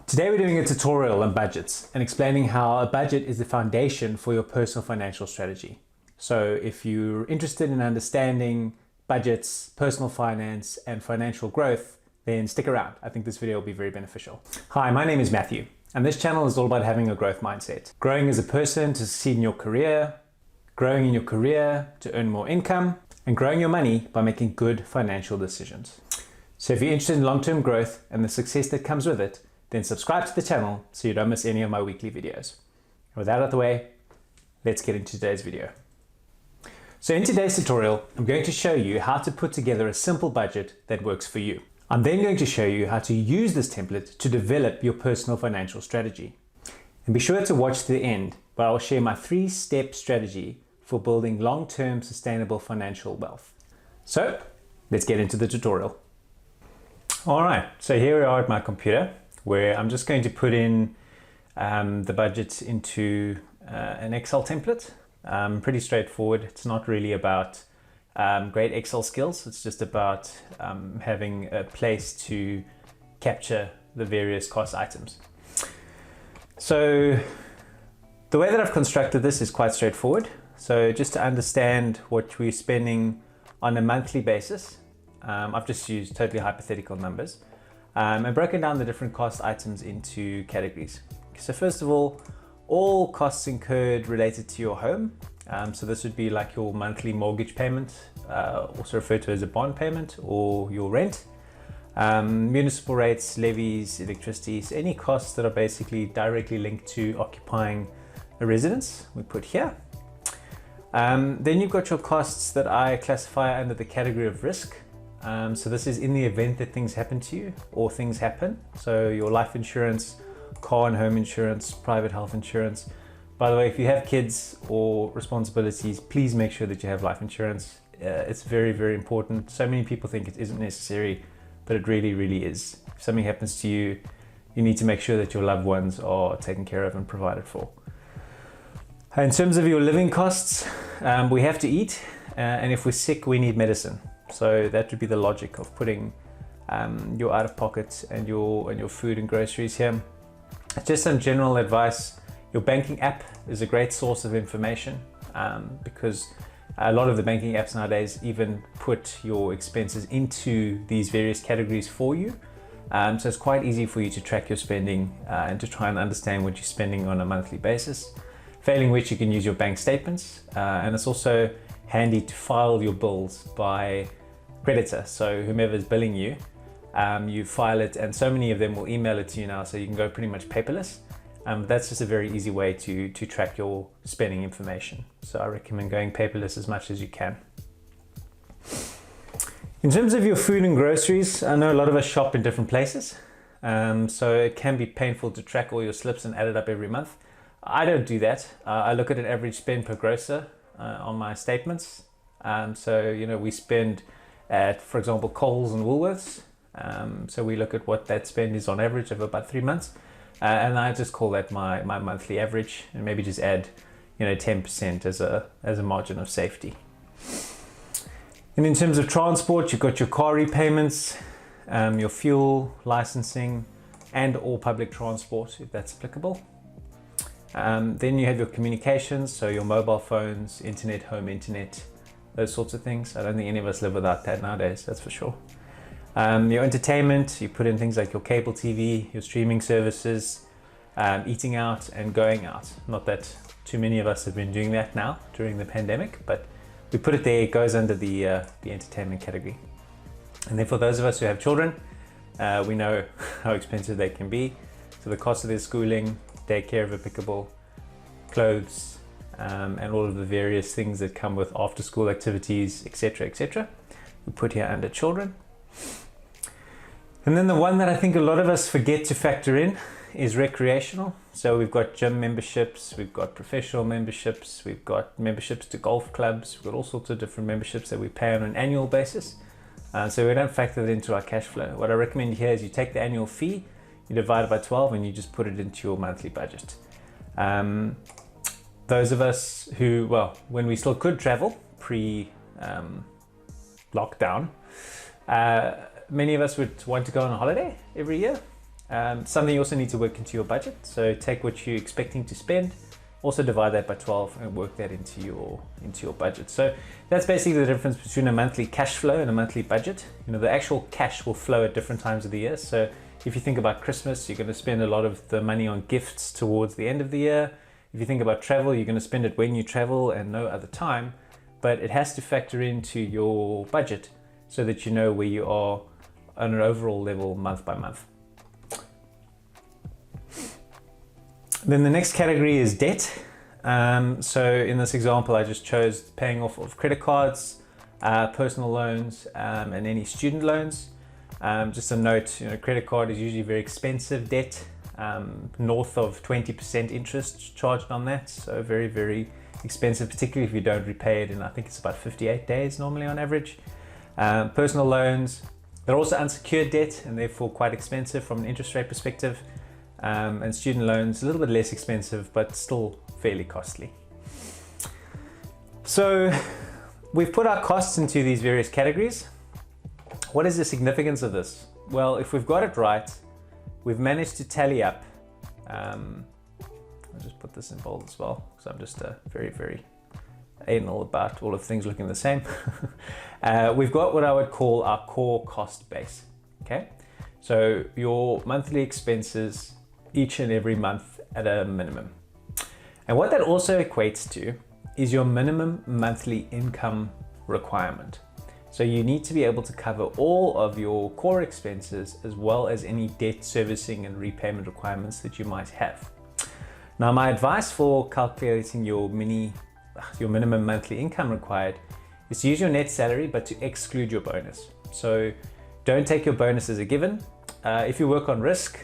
Today we're doing a tutorial on budgets and explaining how a budget is the foundation for your personal financial strategy. So if you're interested in understanding budgets, personal finance, and financial growth, then stick around. I think this video will be very beneficial. Hi, my name is Matthew, and this channel is all about having a growth mindset. Growing as a person to succeed in your career, growing in your career to earn more income, and growing your money by making good financial decisions. So if you're interested in long-term growth and the success that comes with it, then subscribe to the channel so you don't miss any of my weekly videos. With that out of the way, let's get into today's video. So in today's tutorial, I'm going to show you how to put together a simple budget that works for you. I'm then going to show you how to use this template to develop your personal financial strategy. And be sure to watch to the end, where I'll share my 3-step strategy for building long-term sustainable financial wealth. So let's get into the tutorial. All right, so here we are at my computer, where I'm just going to put in the budget into an Excel template. Pretty straightforward. It's not really about great Excel skills. It's just about having a place to capture the various cost items. So the way that I've constructed this is quite straightforward. So just to understand what we're spending on a monthly basis, I've just used totally hypothetical numbers. And broken down the different cost items into categories. So first of all costs incurred related to your home. So this would be like your monthly mortgage payment, also referred to as a bond payment, or your rent. Municipal rates, levies, electricity, so any costs that are basically directly linked to occupying a residence, we put here. Then you've got your costs that I classify under the category of risk. So this is in the event that things happen to you or things happen. So your life insurance, car and home insurance, private health insurance. By the way, if you have kids or responsibilities, please make sure that you have life insurance. It's very, very important. So many people think it isn't necessary, but it really, really is. If something happens to you, you need to make sure that your loved ones are taken care of and provided for. In terms of your living costs, we have to eat, and if we're sick, we need medicine. So that would be the logic of putting your out-of-pocket and your food and groceries here. Just some general advice. Your banking app is a great source of information because a lot of the banking apps nowadays even put your expenses into these various categories for you. So it's quite easy for you to track your spending and to try and understand what you're spending on a monthly basis. Failing which, you can use your bank statements, and it's also handy to file your bills by creditor. So whomever is billing you, you file it, and so many of them will email it to you now, so you can go pretty much paperless. That's just a very easy way to track your spending information. So I recommend going paperless as much as you can. In terms of your food and groceries, I know a lot of us shop in different places. So it can be painful to track all your slips and add it up every month. I don't do that. I look at an average spend per grocer on my statements. So, you know, we spend at, for example, Coles and Woolworths. So we look at what that spend is on average over about 3 months. And I just call that my monthly average, and maybe just add, 10% as a margin of safety. And in terms of transport, you've got your car repayments, your fuel, licensing, and all public transport, if that's applicable. Then you have your communications, so your mobile phones, internet, home internet, those sorts of things. I don't think any of us live without that nowadays, that's for sure. Your entertainment, you put in things like your cable TV, your streaming services, eating out and going out. Not that too many of us have been doing that now during the pandemic, but we put it there. It goes under the entertainment category. And then for those of us who have children, we know how expensive they can be. So the cost of their schooling, daycare if applicable, clothes, and all of the various things that come with after school activities, etc., etc. We put here under children. And then the one that I think a lot of us forget to factor in is recreational. So we've got gym memberships, we've got professional memberships, we've got memberships to golf clubs, we've got all sorts of different memberships that we pay on an annual basis. So we don't factor that into our cash flow. What I recommend here is you take the annual fee, you divide it by 12, and you just put it into your monthly budget. Those of us who, well, when we still could travel pre-lockdown, many of us would want to go on a holiday every year. Something you also need to work into your budget. So take what you're expecting to spend, also divide that by 12 and work that into your budget. So that's basically the difference between a monthly cash flow and a monthly budget. The actual cash will flow at different times of the year. So if you think about Christmas, you're going to spend a lot of the money on gifts towards the end of the year. If you think about travel, you're going to spend it when you travel and no other time, but it has to factor into your budget so that you know where you are on an overall level month by month. Then the next category is debt. So in this example, I just chose paying off of credit cards, personal loans, and any student loans. Just a note, credit card is usually very expensive debt, north of 20% interest charged on that. So very, very expensive, particularly if you don't repay it in, I think it's about 58 days normally on average. Personal loans, they're also unsecured debt and therefore quite expensive from an interest rate perspective. And student loans, a little bit less expensive, but still fairly costly. So we've put our costs into these various categories. What is the significance of this? Well, if we've got it right, we've managed to tally up. I'll just put this in bold as well, because I'm just very, very anal about all of things looking the same. We've got what I would call our core cost base. Okay, so your monthly expenses each and every month at a minimum. And what that also equates to is your minimum monthly income requirement. So you need to be able to cover all of your core expenses as well as any debt servicing and repayment requirements that you might have. Now, my advice for calculating your minimum monthly income required is to use your net salary, but to exclude your bonus. So don't take your bonus as a given. If you work on risk,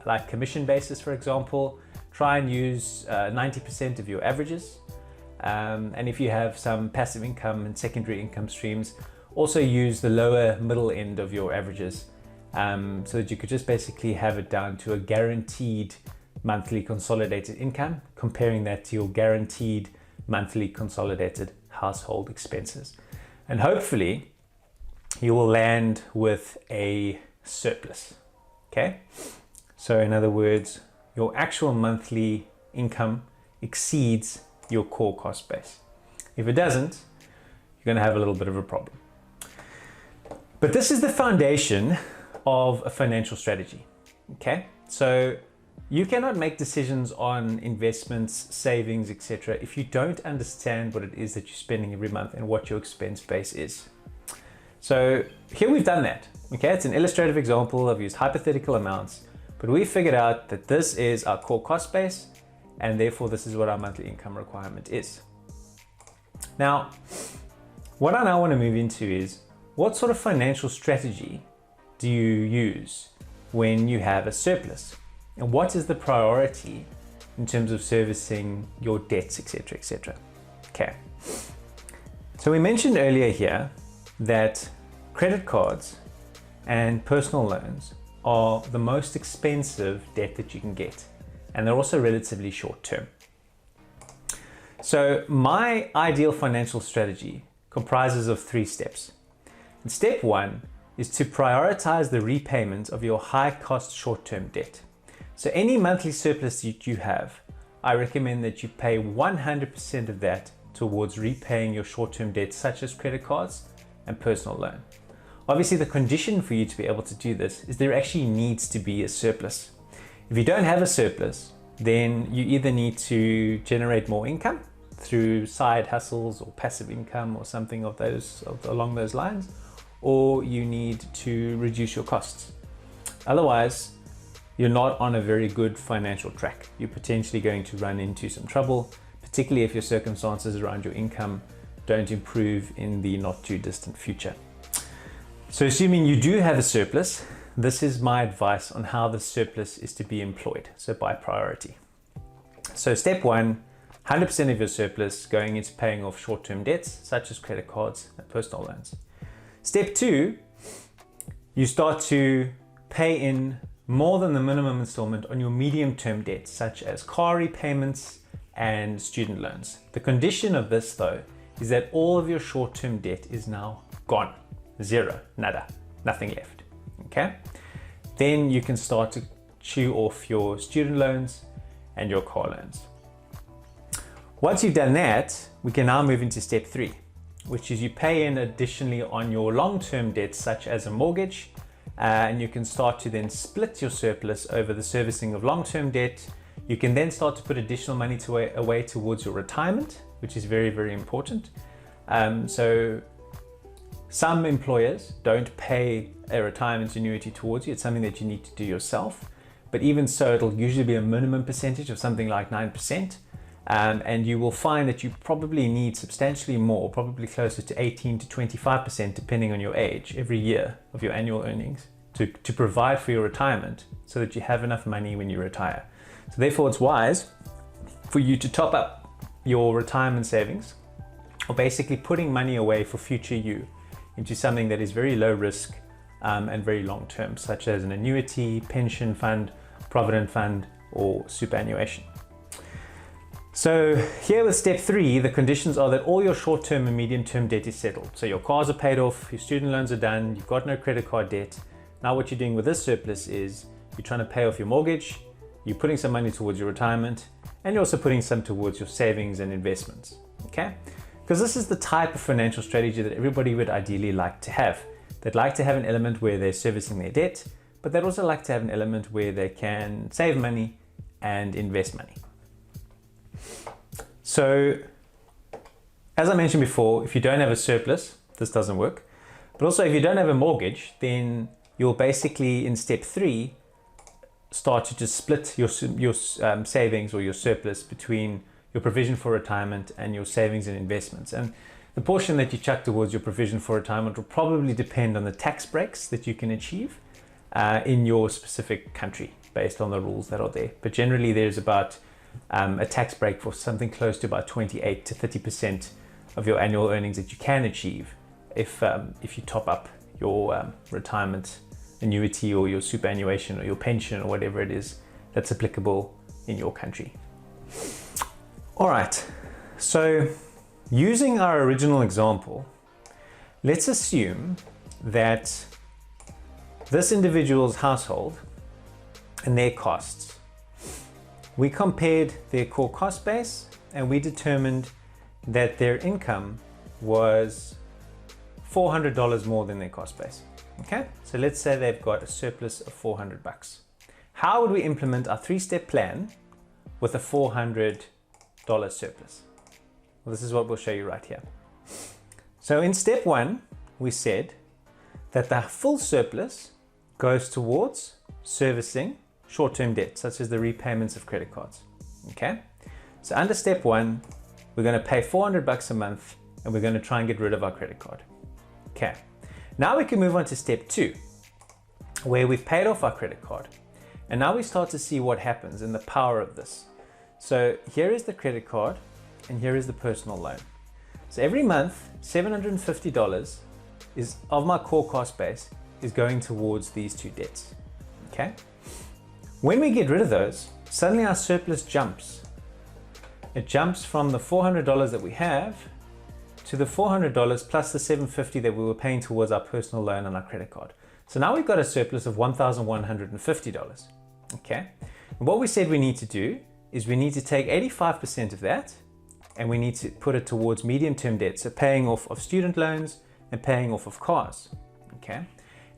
like commission basis, for example, try and use 90% of your averages. And if you have some passive income and secondary income streams, also use the lower middle end of your averages, so that you could just basically have it down to a guaranteed monthly consolidated income, comparing that to your guaranteed monthly consolidated household expenses. And hopefully you will land with a surplus. Okay, so in other words, your actual monthly income exceeds your core cost base. If it doesn't, you're going to have a little bit of a problem. But this is the foundation of a financial strategy. Okay, so you cannot make decisions on investments, savings, etc. if you don't understand what it is that you're spending every month and what your expense base is. So here we've done that. Okay, it's an illustrative example. I've used hypothetical amounts, but we figured out that this is our core cost base, and therefore this is what our monthly income requirement is. Now, what I now want to move into is, what sort of financial strategy do you use when you have a surplus? And what is the priority in terms of servicing your debts, etc., etc.? Okay. So we mentioned earlier here that credit cards and personal loans are the most expensive debt that you can get, and they're also relatively short term. So my ideal financial strategy comprises of 3 steps. And step 1 is to prioritize the repayment of your high cost short-term debt. So any monthly surplus that you have, I recommend that you pay 100% of that towards repaying your short-term debts, such as credit cards and personal loan. Obviously, the condition for you to be able to do this is there actually needs to be a surplus. If you don't have a surplus, then you either need to generate more income through side hustles or passive income or something along those lines, or you need to reduce your costs. Otherwise, you're not on a very good financial track. You're potentially going to run into some trouble, particularly if your circumstances around your income don't improve in the not too distant future. So assuming you do have a surplus, this is my advice on how the surplus is to be employed. So by priority. So step 1, 100% of your surplus going into paying off short-term debts, such as credit cards and personal loans. Step 2, you start to pay in more than the minimum installment on your medium-term debts, such as car repayments and student loans. The condition of this, though, is that all of your short-term debt is now gone. Zero, nada, nothing left. Okay? Then you can start to chew off your student loans and your car loans. Once you've done that, we can now move into step 3, which is you pay in additionally on your long-term debts such as a mortgage, and you can start to then split your surplus over the servicing of long-term debt. You can then start to put additional money away towards your retirement, which is very, very important. So some employers don't pay a retirement annuity towards you. It's something that you need to do yourself. But even so, it'll usually be a minimum percentage of something like 9%. And you will find that you probably need substantially more, probably closer to 18 to 25%, depending on your age, every year of your annual earnings to provide for your retirement so that you have enough money when you retire. So therefore, it's wise for you to top up your retirement savings, or basically putting money away for future you into something that is very low risk and very long term, such as an annuity, pension fund, provident fund, or superannuation. So here with step 3, the conditions are that all your short-term and medium-term debt is settled. So your cars are paid off, your student loans are done, you've got no credit card debt. Now what you're doing with this surplus is you're trying to pay off your mortgage, you're putting some money towards your retirement, and you're also putting some towards your savings and investments, okay? Because this is the type of financial strategy that everybody would ideally like to have. They'd like to have an element where they're servicing their debt, but they'd also like to have an element where they can save money and invest money. So, as I mentioned before, if you don't have a surplus, this doesn't work. But also, if you don't have a mortgage, then you'll basically, in step 3, start to just split your savings or your surplus between your provision for retirement and your savings and investments. And the portion that you chuck towards your provision for retirement will probably depend on the tax breaks that you can achieve in your specific country based on the rules that are there. But generally, there's about a tax break for something close to about 28 to 30% of your annual earnings that you can achieve if you top up your retirement annuity or your superannuation or your pension or whatever it is that's applicable in your country. All right, so using our original example, let's assume that this individual's household and their costs, we compared their core cost base and we determined that their income was $400 more than their cost base. Okay, so let's say they've got a surplus of $400. How would we implement our 3-step plan with a $400 surplus? Well, this is what we'll show you right here. So in step 1, we said that the full surplus goes towards servicing short-term debt, such as the repayments of credit cards. Okay, so under step 1, we're going to pay $400 a month and we're going to try and get rid of our credit card. Okay, now we can move on to step 2, where we've paid off our credit card. And now we start to see what happens and the power of this. So here is the credit card and here is the personal loan. So every month, $750 is of my core cost base is going towards these 2 debts. Okay. When we get rid of those, suddenly our surplus jumps. It jumps from the $400 that we have to the $400 plus the $750 that we were paying towards our personal loan and our credit card. So now we've got a surplus of $1,150. Okay. And what we said we need to do is we need to take 85% of that and we need to put it towards medium-term debt, so paying off of student loans and paying off of cars. Okay.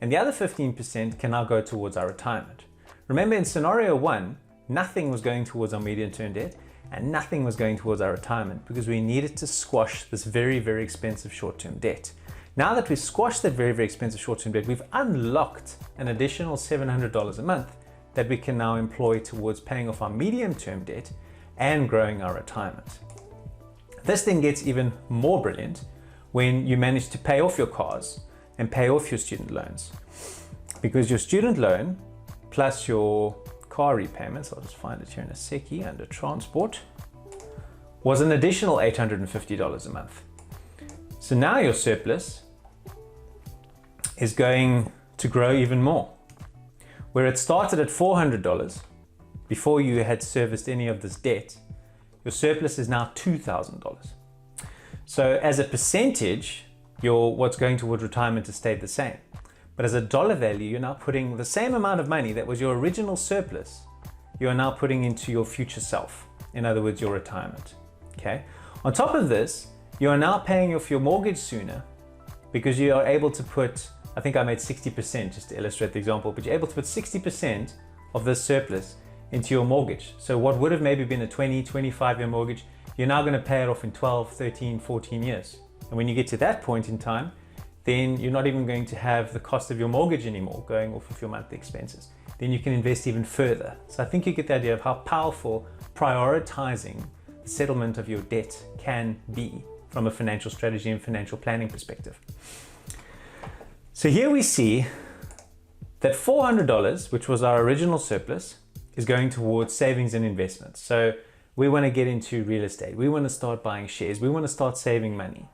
And the other 15% can now go towards our retirement. Remember, in scenario 1, nothing was going towards our medium-term debt and nothing was going towards our retirement because we needed to squash this very, very expensive short-term debt. Now that we've squashed that very, very expensive short-term debt, we've unlocked an additional $700 a month that we can now employ towards paying off our medium-term debt and growing our retirement. This then gets even more brilliant when you manage to pay off your cars and pay off your student loans, because your student loan plus your car repayments, I'll just find it here in a seckie under transport, was an additional $850 a month. So now your surplus is going to grow even more. Where it started at $400 before you had serviced any of this debt, your surplus is now $2,000. So as a percentage, what's going towards retirement has stayed the same. But as a dollar value, you're now putting the same amount of money that was your original surplus, you are now putting into your future self. In other words, your retirement. Okay. On top of this, you are now paying off your mortgage sooner because you are able to put, I think I made 60% just to illustrate the example, but you're able to put 60% of this surplus into your mortgage. So what would have maybe been a 20, 25-year mortgage, you're now going to pay it off in 12, 13, 14 years. And when you get to that point in time, then you're not even going to have the cost of your mortgage anymore going off of your monthly expenses. Then you can invest even further. So I think you get the idea of how powerful prioritizing the settlement of your debt can be from a financial strategy and financial planning perspective. So here we see that $400, which was our original surplus, is going towards savings and investments. So we want to get into real estate. We want to start buying shares. We want to start saving money.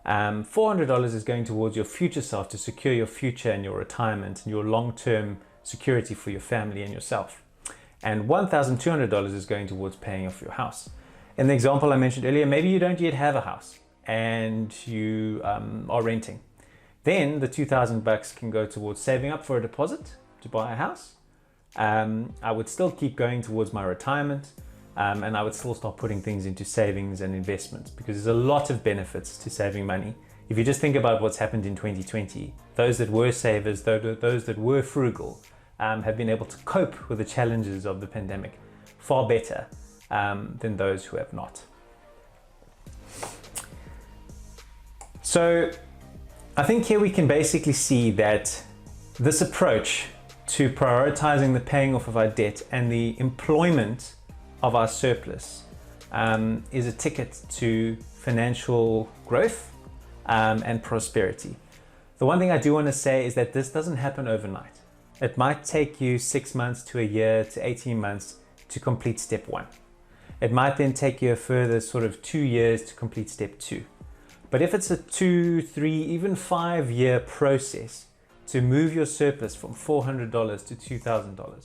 $400 is going towards your future self to secure your future and your retirement and your long-term security for your family and yourself. And $1,200 is going towards paying off your house. In the example I mentioned earlier, maybe you don't yet have a house and you are renting. Then the $2,000 can go towards saving up for a deposit to buy a house. I would still keep going towards my retirement. And I would still start putting things into savings and investments because there's a lot of benefits to saving money. If you just think about what's happened in 2020, those that were savers, those that were frugal, have been able to cope with the challenges of the pandemic far better than those who have not. So I think here we can basically see that this approach to prioritizing the paying off of our debt and the employment of our surplus is a ticket to financial growth and prosperity. The one thing I do want to say is that this doesn't happen overnight. It might take you 6 months to a year to 18 months to complete step 1. It might then take you a further sort of 2 years to complete step 2. But if it's a 2, 3, even 5-year process to move your surplus from $400 to $2,000,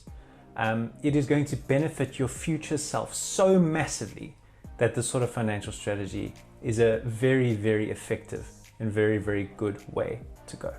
it is going to benefit your future self so massively that this sort of financial strategy is a very, very effective and very, very good way to go.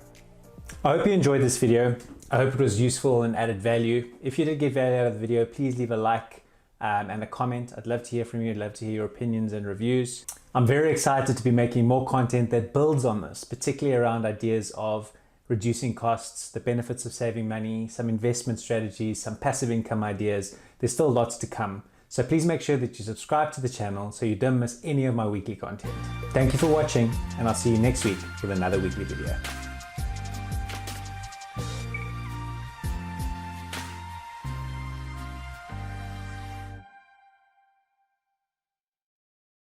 I hope you enjoyed this video. I hope it was useful and added value. If you did get value out of the video, please leave a like and a comment. I'd love to hear from you. I'd love to hear your opinions and reviews. I'm very excited to be making more content that builds on this, particularly around ideas of reducing costs, the benefits of saving money, some investment strategies, some passive income ideas. There's still lots to come. So please make sure that you subscribe to the channel so you don't miss any of my weekly content. Thank you for watching, and I'll see you next week with another weekly video.